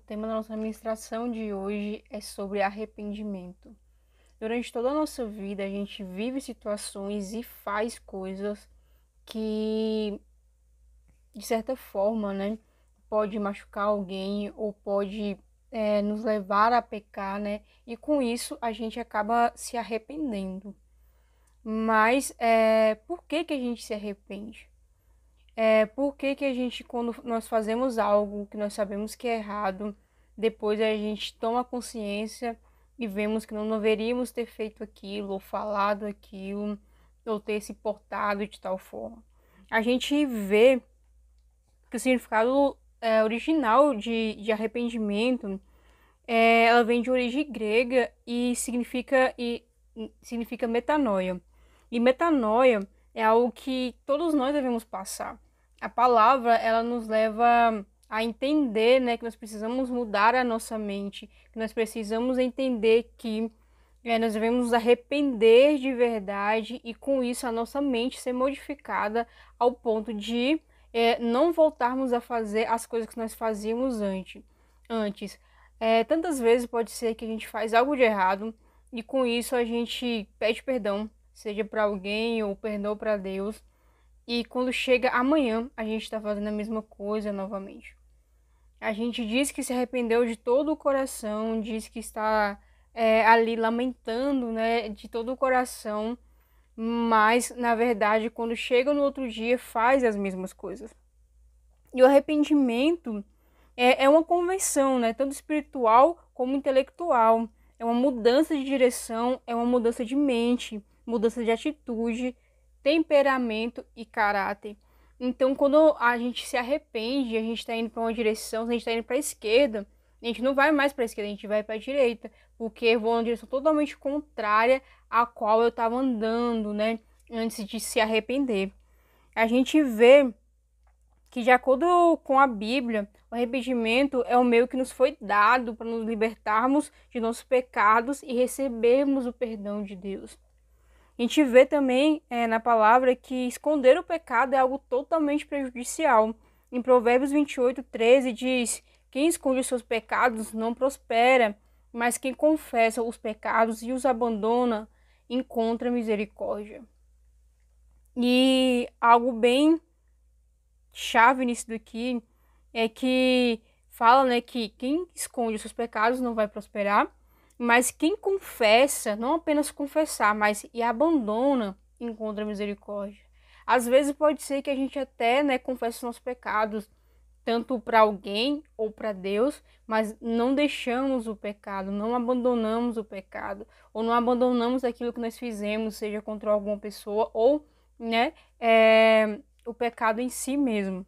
tema da nossa ministração de hoje é sobre arrependimento. Durante toda a nossa vida, a gente vive situações e faz coisas que, de certa forma, né, pode machucar alguém ou pode nos levar a pecar, né? E com isso a gente acaba se arrependendo. Mas por que que a gente se arrepende? Por que que a gente, quando nós fazemos algo que nós sabemos que é errado, depois a gente toma consciência e vemos que não deveríamos ter feito aquilo, ou falado aquilo, ou ter se portado de tal forma? A gente vê que o significado original de arrependimento, ela vem de origem grega e significa metanoia. E metanoia é algo que todos nós devemos passar. A palavra, ela nos leva a entender, né, que nós precisamos mudar a nossa mente, que nós precisamos entender que nós devemos nos arrepender de verdade e com isso a nossa mente ser modificada ao ponto de não voltarmos a fazer as coisas que nós fazíamos antes. Tantas vezes pode ser que a gente faz algo de errado e com isso a gente pede perdão, seja para alguém ou perdão para Deus. E quando chega amanhã, a gente está fazendo a mesma coisa novamente. A gente diz que se arrependeu de todo o coração, diz que está ali lamentando, né, de todo o coração, mas na verdade, quando chega no outro dia, faz as mesmas coisas. E o arrependimento é uma conversão, né, tanto espiritual como intelectual. É uma mudança de direção, é uma mudança de mente, mudança de atitude, temperamento e caráter. Então, quando a gente se arrepende, a gente está indo para uma direção, a gente está indo para a esquerda, a gente não vai mais para a esquerda, a gente vai para a direita, porque eu vou numa direção totalmente contrária à qual eu estava andando, né, antes de se arrepender. A gente vê que, de acordo com a Bíblia, o arrependimento é o meio que nos foi dado para nos libertarmos de nossos pecados e recebermos o perdão de Deus. A gente vê também na palavra que esconder o pecado é algo totalmente prejudicial. Em Provérbios 28:13 diz: quem esconde os seus pecados não prospera, mas quem confessa os pecados e os abandona encontra misericórdia. E algo bem chave nisso daqui é que fala, né, que quem esconde os seus pecados não vai prosperar, mas quem confessa, não apenas confessar, mas e abandona, encontra misericórdia. Às vezes pode ser que a gente até, né, confesse os nossos pecados, tanto para alguém ou para Deus, mas não deixamos o pecado, não abandonamos o pecado, ou não abandonamos aquilo que nós fizemos, seja contra alguma pessoa ou, né, o pecado em si mesmo.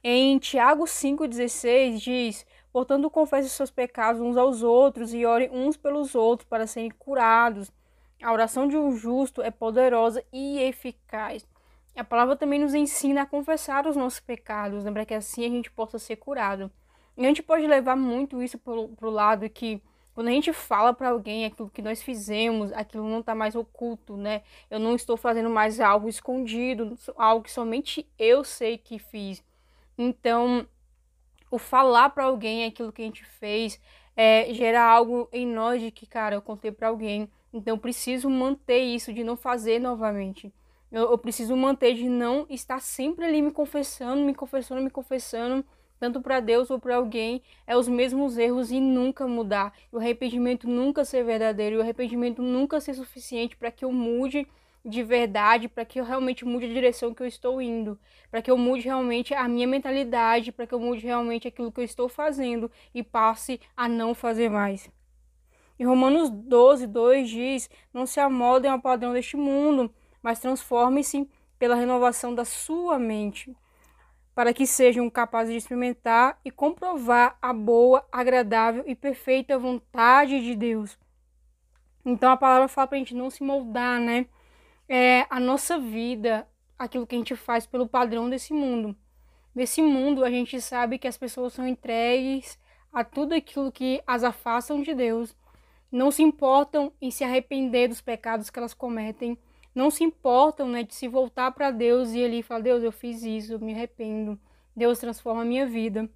Em Tiago 5,16 diz: portanto, confessem seus pecados uns aos outros e orem uns pelos outros para serem curados. A oração de um justo é poderosa e eficaz. A palavra também nos ensina a confessar os nossos pecados, para que assim a gente possa ser curado. E a gente pode levar muito isso pro lado que, quando a gente fala para alguém aquilo que nós fizemos, aquilo não está mais oculto, né? Eu não estou fazendo mais algo escondido, algo que somente eu sei que fiz. Então, o falar para alguém aquilo que a gente fez gera algo em nós de que, cara, eu contei para alguém, então eu preciso manter isso, de não fazer novamente. Eu preciso manter de não estar sempre ali me confessando, tanto para Deus ou para alguém, os mesmos erros e nunca mudar. O arrependimento nunca ser verdadeiro, o arrependimento nunca ser suficiente para que eu mude de verdade, para que eu realmente mude a direção que eu estou indo, para que eu mude realmente a minha mentalidade, para que eu mude realmente aquilo que eu estou fazendo e passe a não fazer mais. Em Romanos 12:2 diz: não se amoldem ao padrão deste mundo, mas transformem-se pela renovação da sua mente, para que sejam capazes de experimentar e comprovar a boa, agradável e perfeita vontade de Deus. Então a palavra fala para a gente não se moldar, né? A nossa vida, aquilo que a gente faz pelo padrão desse mundo. Nesse mundo, a gente sabe que as pessoas são entregues a tudo aquilo que as afastam de Deus. Não se importam em se arrepender dos pecados que elas cometem. Não se importam, né, de se voltar para Deus e ele falar: Deus, eu fiz isso, eu me arrependo. Deus transforma a minha vida.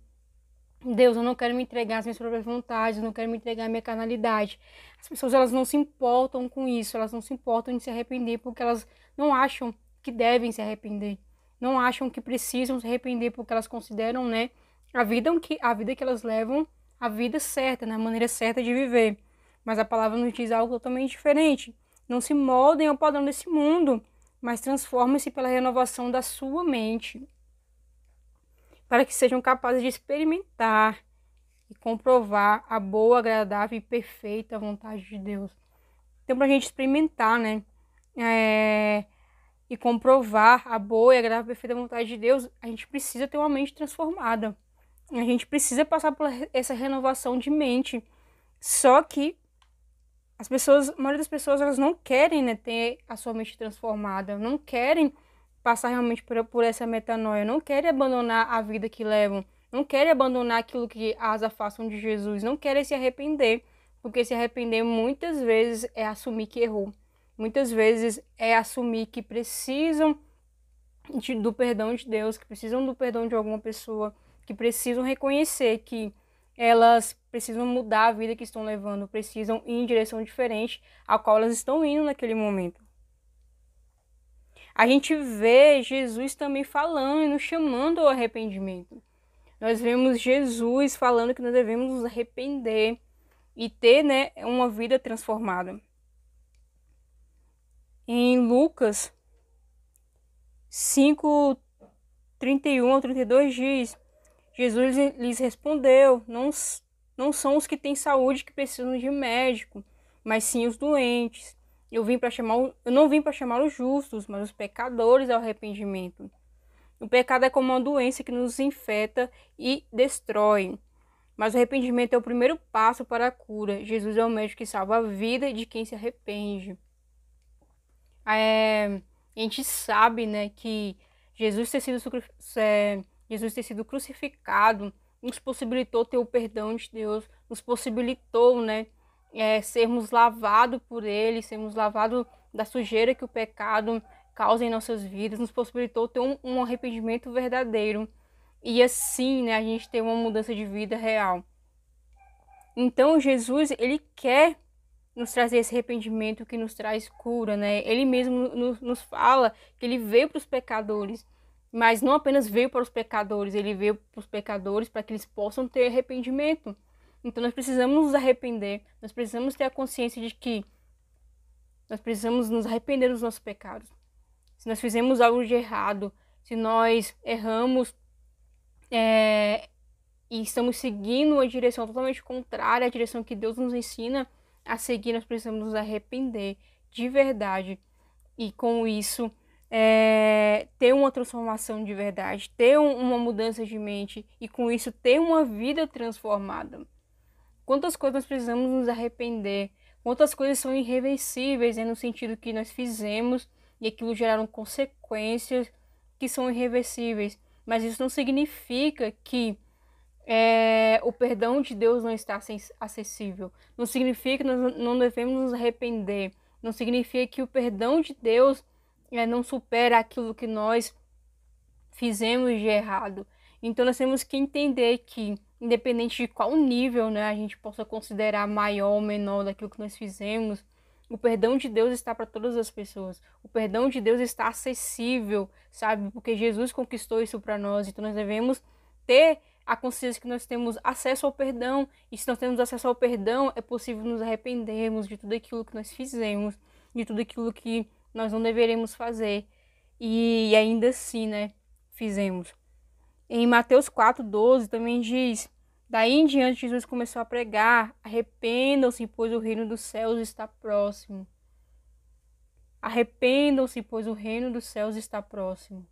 Deus, eu não quero me entregar às minhas próprias vontades, eu não quero me entregar à minha carnalidade. As pessoas, elas não se importam com isso, elas não se importam em se arrepender porque elas não acham que devem se arrepender. Não acham que precisam se arrepender porque elas consideram, né, a vida que elas levam, a vida certa, né, a maneira certa de viver. Mas a palavra nos diz algo totalmente diferente. Não se moldem ao padrão desse mundo, mas transformem-se pela renovação da sua mente, para que sejam capazes de experimentar e comprovar a boa, agradável e perfeita vontade de Deus. Então, para a gente experimentar, né, e comprovar a boa e agradável e perfeita vontade de Deus, a gente precisa ter uma mente transformada. A gente precisa passar por essa renovação de mente. Só que as pessoas, a maioria das pessoas, elas não querem, né, ter a sua mente transformada, não querem passar realmente por essa metanoia, não querem abandonar a vida que levam, não querem abandonar aquilo que as afastam de Jesus, não querem se arrepender, porque se arrepender muitas vezes é assumir que errou, muitas vezes é assumir que precisam do perdão de Deus, que precisam do perdão de alguma pessoa, que precisam reconhecer que elas precisam mudar a vida que estão levando, precisam ir em direção diferente a qual elas estão indo naquele momento. A gente vê Jesus também falando e nos chamando ao arrependimento. Nós vemos Jesus falando que nós devemos nos arrepender e ter, né, uma vida transformada. Em Lucas 5, 31 ao 32 diz: Jesus lhes respondeu: não são os que têm saúde que precisam de médico, mas sim os doentes. Eu não vim para chamar os justos, mas os pecadores ao arrependimento. O pecado é como uma doença que nos infeta e destrói. Mas o arrependimento é o primeiro passo para a cura. Jesus é o médico que salva a vida de quem se arrepende. A gente sabe, né, que Jesus ter sido crucificado nos possibilitou ter o perdão de Deus, nos possibilitou, né, sermos lavados por Ele, sermos lavados da sujeira que o pecado causa em nossas vidas, nos possibilitou ter um arrependimento verdadeiro e assim, né, a gente ter uma mudança de vida real. Então Jesus, ele quer nos trazer esse arrependimento que nos traz cura, né? Ele mesmo nos fala que ele veio para os pecadores, mas não apenas veio para os pecadores, ele veio para os pecadores para que eles possam ter arrependimento. Então nós precisamos nos arrepender, nós precisamos ter a consciência de que nós precisamos nos arrepender dos nossos pecados. Se nós fizemos algo de errado, se nós erramos e estamos seguindo uma direção totalmente contrária à direção que Deus nos ensina a seguir, nós precisamos nos arrepender de verdade e com isso ter uma transformação de verdade, ter uma mudança de mente e com isso ter uma vida transformada. Quantas coisas nós precisamos nos arrepender, quantas coisas são irreversíveis, no sentido que nós fizemos e aquilo geraram consequências que são irreversíveis, mas isso não significa que o perdão de Deus não está acessível. Não significa que nós não devemos nos arrepender. Não significa que o perdão de Deus não supera aquilo que nós fizemos de errado. Então nós temos que entender que, independente de qual nível, né, a gente possa considerar maior ou menor daquilo que nós fizemos, o perdão de Deus está para todas as pessoas. O perdão de Deus está acessível, sabe? Porque Jesus conquistou isso para nós. Então nós devemos ter a consciência que nós temos acesso ao perdão, e se nós temos acesso ao perdão, é possível nos arrependermos de tudo aquilo que nós fizemos, de tudo aquilo que nós não deveríamos fazer, e ainda assim, né, fizemos. Em Mateus 4,12 também diz: daí em diante Jesus começou a pregar: arrependam-se, pois o reino dos céus está próximo. Arrependam-se, pois o reino dos céus está próximo.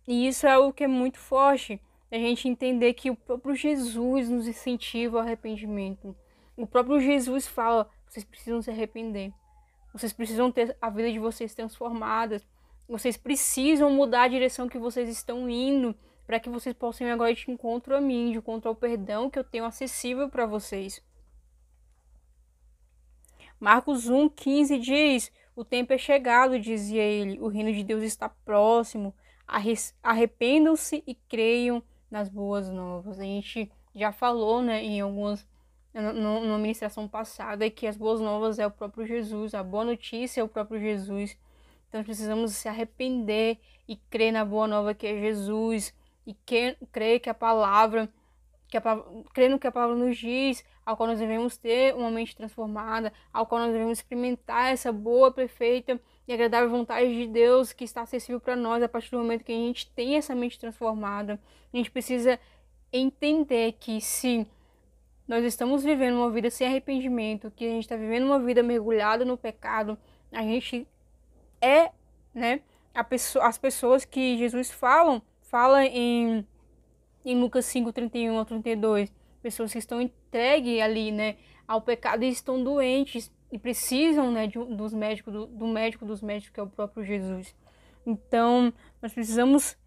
E isso é o que é muito forte, a gente entender que o próprio Jesus nos incentiva ao arrependimento. O próprio Jesus fala: vocês precisam se arrepender. Vocês precisam ter a vida de vocês transformada. Vocês precisam mudar a direção que vocês estão indo, para que vocês possam ir agora de encontro a mim, de encontro ao perdão que eu tenho acessível para vocês. Marcos 1,15 diz: o tempo é chegado, dizia ele, o reino de Deus está próximo. Arrependam-se e creiam nas boas novas. A gente já falou, né, em algumas, numa ministração passada, que as boas novas é o próprio Jesus, a boa notícia é o próprio Jesus. Então precisamos se arrepender e crer na boa nova que é Jesus, e crer que a palavra, crer no que a palavra nos diz, ao qual nós devemos ter uma mente transformada, ao qual nós devemos experimentar essa boa, perfeita e agradável vontade de Deus que está acessível para nós a partir do momento que a gente tem essa mente transformada. A gente precisa entender que se nós estamos vivendo uma vida sem arrependimento, que a gente está vivendo uma vida mergulhada no pecado, a gente é, né, as pessoas que Jesus fala em Lucas 5, 31 ao 32, pessoas que estão entregues ali, né, ao pecado e estão doentes e precisam, né, dos médicos, do médico dos médicos, que é o próprio Jesus. Então, nós precisamos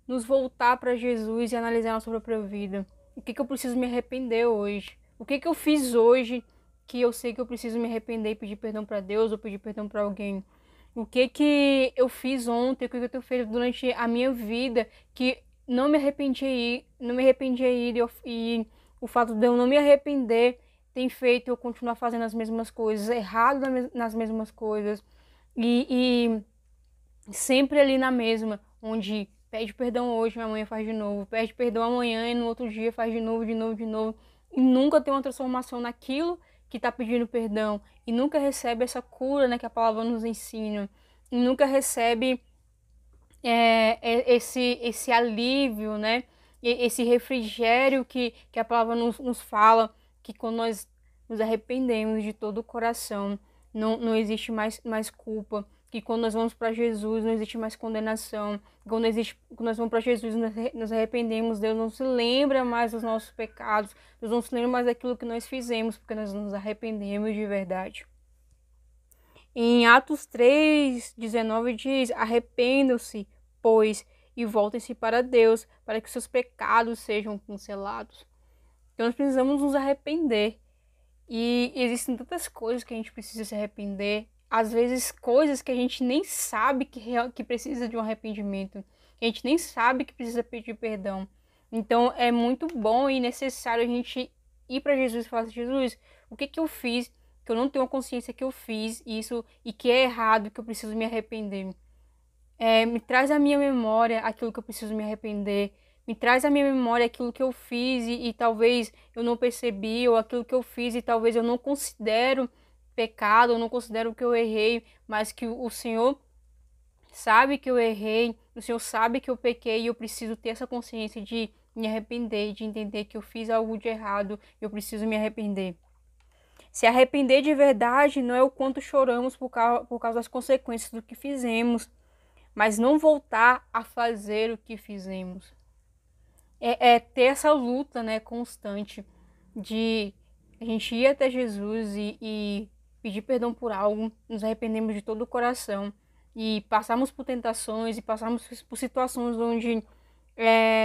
nos voltar para Jesus e analisar a nossa própria vida. O que eu preciso me arrepender hoje? O que eu fiz hoje que eu sei que eu preciso me arrepender e pedir perdão para Deus ou pedir perdão para alguém? O que eu fiz ontem, o que eu tenho feito durante a minha vida que não me arrependi aí, e o fato de eu não me arrepender tem feito eu continuar fazendo as mesmas coisas, errado nas mesmas coisas, e sempre ali na mesma, onde pede perdão hoje, amanhã faz de novo, pede perdão amanhã e no outro dia faz de novo, e nunca tem uma transformação naquilo que está pedindo perdão, e nunca recebe essa cura, né, que a palavra nos ensina, e nunca recebe esse alívio, né? Esse refrigério que a palavra nos fala, que quando nós nos arrependemos de todo o coração, não existe mais culpa, que quando nós vamos para Jesus não existe mais condenação, quando nós vamos para Jesus nos arrependemos, Deus não se lembra mais dos nossos pecados, Deus não se lembra mais daquilo que nós fizemos, porque nós nos arrependemos de verdade. Em Atos 3:19 diz: arrependam-se, pois, e voltem-se para Deus, para que seus pecados sejam cancelados. Então nós precisamos nos arrepender. E existem tantas coisas que a gente precisa se arrepender, às vezes coisas que a gente nem sabe que precisa de um arrependimento, que a gente nem sabe que precisa pedir perdão. Então é muito bom e necessário a gente ir para Jesus e falar assim: Jesus, o que eu fiz que eu não tenho a consciência que eu fiz isso e que é errado, que eu preciso me arrepender? Me traz à minha memória aquilo que eu preciso me arrepender. Me traz à minha memória aquilo que eu fiz e talvez eu não percebi, ou aquilo que eu fiz e talvez eu não considero pecado, eu não considero que eu errei, mas que o Senhor sabe que eu errei, o Senhor sabe que eu pequei e eu preciso ter essa consciência de me arrepender, de entender que eu fiz algo de errado, eu preciso me arrepender. Se arrepender de verdade não é o quanto choramos por causa das consequências do que fizemos, mas não voltar a fazer o que fizemos. É ter essa luta, né, constante de a gente ir até Jesus e pedir perdão por algo, nos arrependemos de todo o coração e passamos por tentações e passamos por situações onde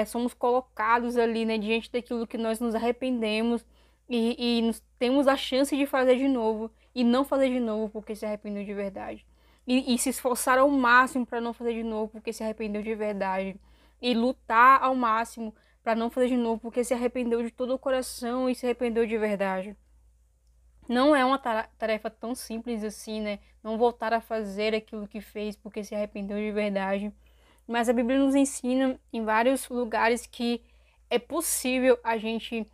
somos colocados ali, né, diante daquilo que nós nos arrependemos e temos a chance de fazer de novo e não fazer de novo porque se arrependeu de verdade. E se esforçar ao máximo para não fazer de novo porque se arrependeu de verdade. E lutar ao máximo para não fazer de novo porque se arrependeu de todo o coração e se arrependeu de verdade. Não é uma tarefa tão simples assim, né? Não voltar a fazer aquilo que fez porque se arrependeu de verdade. Mas a Bíblia nos ensina em vários lugares que é possível a gente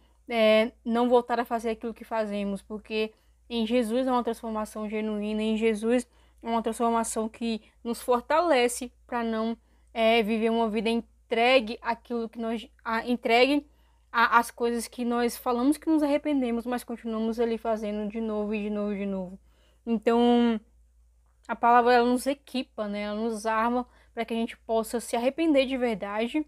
não voltar a fazer aquilo que fazemos, porque em Jesus é uma transformação genuína, em Jesus é uma transformação que nos fortalece para não viver uma vida entregue àquilo que entregue às coisas que nós falamos que nos arrependemos, mas continuamos ali fazendo de novo e de novo e de novo. Então, a palavra ela nos equipa, né? Ela nos arma para que a gente possa se arrepender de verdade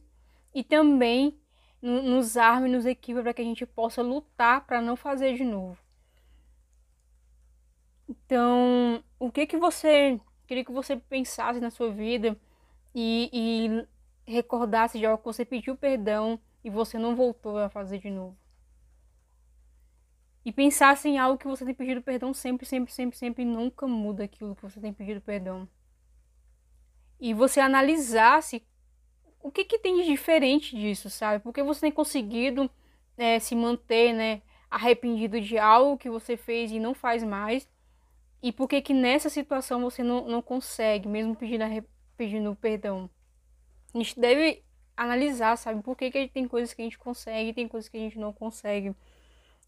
e também nos arma e nos equipa para que a gente possa lutar para não fazer de novo. Então, queria que você pensasse na sua vida e recordasse de algo que você pediu perdão e você não voltou a fazer de novo. E pensasse em algo que você tem pedido perdão sempre, sempre, sempre, sempre, e nunca muda aquilo que você tem pedido perdão. E você analisasse o que tem de diferente disso, sabe? Porque você tem conseguido se manter, né, arrependido de algo que você fez e não faz mais. E por que que nessa situação você não consegue, mesmo pedindo perdão? A gente deve analisar, sabe? Por que que tem coisas que a gente consegue e tem coisas que a gente não consegue.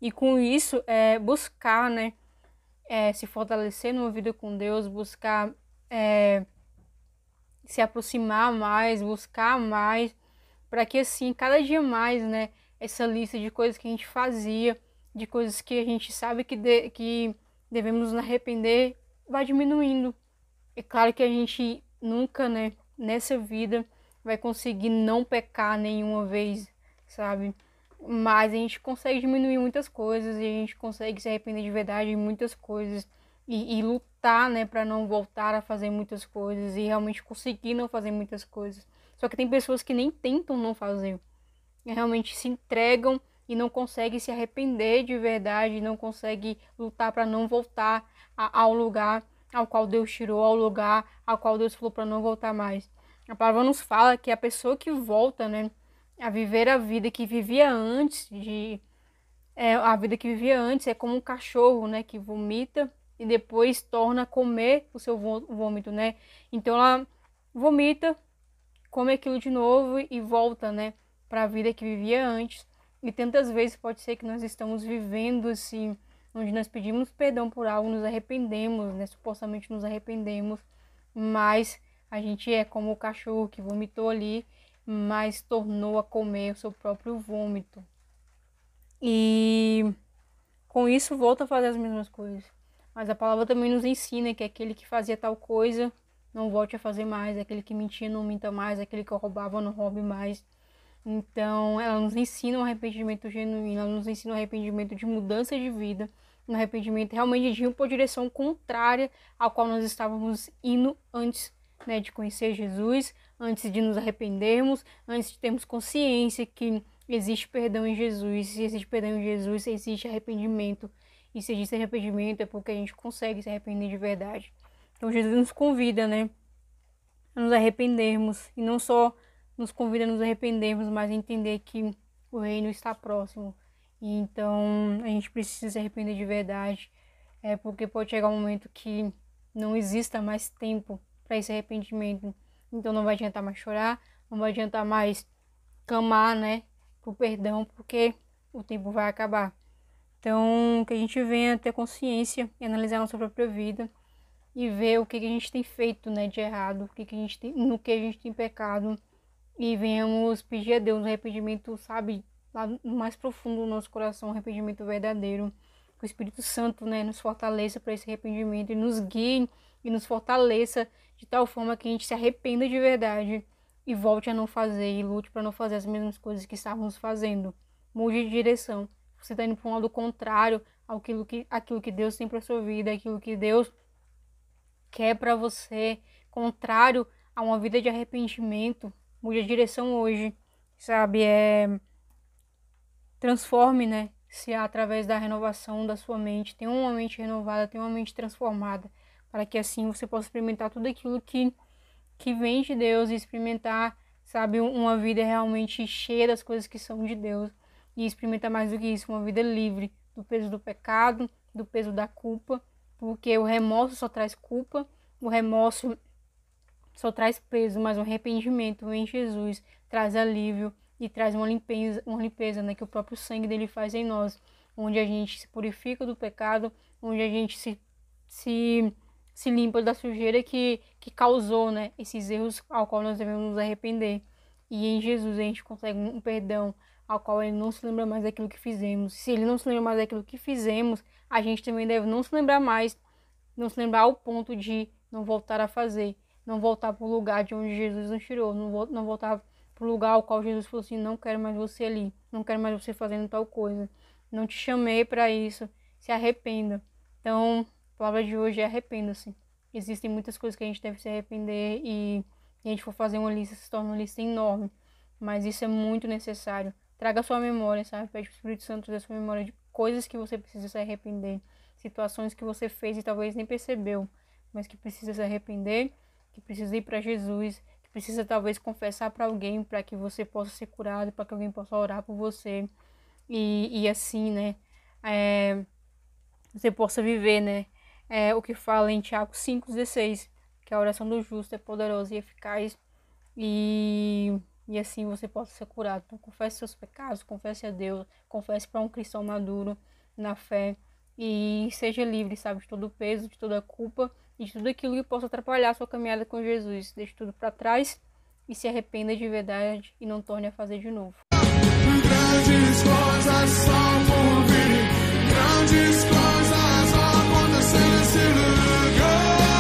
E com isso, buscar, né? Se fortalecer numa vida com Deus, buscar se aproximar mais, buscar mais, para que assim, cada dia mais, né? Essa lista de coisas que a gente fazia, de coisas que a gente sabe que devemos nos arrepender, vai diminuindo. É claro que a gente nunca, né, nessa vida vai conseguir não pecar nenhuma vez, sabe? Mas a gente consegue diminuir muitas coisas e a gente consegue se arrepender de verdade de muitas coisas e lutar, né, para não voltar a fazer muitas coisas e realmente conseguir não fazer muitas coisas. Só que tem pessoas que nem tentam não fazer, realmente se entregam e não conseguem se arrepender de verdade, não conseguem lutar para não voltar ao lugar ao qual Deus tirou, ao lugar ao qual Deus falou para não voltar mais. A palavra nos fala que a pessoa que volta, né, a viver a vida que vivia antes a vida que vivia antes é como um cachorro, né, que vomita e depois torna a comer o seu vômito, né? Então ela vomita, come aquilo de novo e volta, né, para a vida que vivia antes. E tantas vezes pode ser que nós estamos vivendo assim, onde nós pedimos perdão por algo, nos arrependemos, né, supostamente nos arrependemos, mas a gente é como o cachorro que vomitou ali, mas tornou a comer o seu próprio vômito. E com isso volta a fazer as mesmas coisas. Mas a palavra também nos ensina que aquele que fazia tal coisa não volte a fazer mais, aquele que mentia não minta mais, aquele que roubava não roube mais. Então, ela nos ensina um arrependimento genuíno, ela nos ensina um arrependimento de mudança de vida, um arrependimento realmente de ir por direção contrária ao qual nós estávamos indo antes, né, de conhecer Jesus, antes de nos arrependermos, antes de termos consciência que existe perdão em Jesus. Se existe perdão em Jesus, existe arrependimento. E se existe arrependimento é porque a gente consegue se arrepender de verdade. Então, Jesus nos convida, né, a nos arrependermos. E não só nos convida a nos arrependermos, mas a entender que o reino está próximo. E então, a gente precisa se arrepender de verdade. Porque pode chegar um momento que não exista mais tempo para esse arrependimento. Então, não vai adiantar mais chorar, não vai adiantar mais clamar, né, por perdão, porque o tempo vai acabar. Então, que a gente venha ter consciência e analisar a nossa própria vida e ver o que a gente tem feito, né, de errado, no que a gente tem pecado e venhamos pedir a Deus um arrependimento, sabe, lá no mais profundo do nosso coração, um arrependimento verdadeiro. Que o Espírito Santo, né, nos fortaleça para esse arrependimento e nos guie e nos fortaleça de tal forma que a gente se arrependa de verdade e volte a não fazer e lute para não fazer as mesmas coisas que estávamos fazendo. Mude de direção. Você está indo para um lado contrário aquilo que Deus tem para sua vida, aquilo que Deus quer para você, contrário a uma vida de arrependimento. Mude a direção hoje, sabe? Transforme, né? Se através da renovação da sua mente, tenha uma mente renovada, tenha uma mente transformada, para que assim você possa experimentar tudo aquilo que vem de Deus e experimentar, sabe, uma vida realmente cheia das coisas que são de Deus e experimentar mais do que isso, uma vida livre do peso do pecado, do peso da culpa, porque o remorso só traz culpa, o remorso só traz peso, mas o arrependimento em Jesus traz alívio e traz uma limpeza, né, que o próprio sangue dele faz em nós, onde a gente se purifica do pecado, onde a gente se limpa da sujeira que causou, né, esses erros ao qual nós devemos nos arrepender. E em Jesus a gente consegue um perdão ao qual ele não se lembra mais daquilo que fizemos. Se ele não se lembra mais daquilo que fizemos, a gente também deve não se lembrar mais, não se lembrar ao ponto de não voltar a fazer, não voltar para o lugar de onde Jesus nos tirou, não voltar para o lugar ao qual Jesus falou assim, não quero mais você ali, não quero mais você fazendo tal coisa, não te chamei para isso, se arrependa. Então, a palavra de hoje é arrependa-se. Existem muitas coisas que a gente deve se arrepender e se a gente for fazer uma lista, se torna uma lista enorme, mas isso é muito necessário. Traga a sua memória, sabe? Pede para o Espírito Santo trazer a sua memória de coisas que você precisa se arrepender, situações que você fez e talvez nem percebeu, mas que precisa se arrepender, que precisa ir para Jesus, que precisa talvez confessar para alguém para que você possa ser curado, para que alguém possa orar por você. e assim, né, você possa viver, né, o que fala em Tiago 5,16, que a oração do justo é poderosa e eficaz, e assim você possa ser curado. Então, confesse seus pecados, confesse a Deus, confesse para um cristão maduro na fé e seja livre, sabe, de todo o peso, de toda a culpa e de tudo aquilo que possa atrapalhar a sua caminhada com Jesus. Deixe tudo para trás e se arrependa de verdade e não torne a fazer de novo. Grandes coisas são por vir, grandes coisas vão acontecer nesse lugar.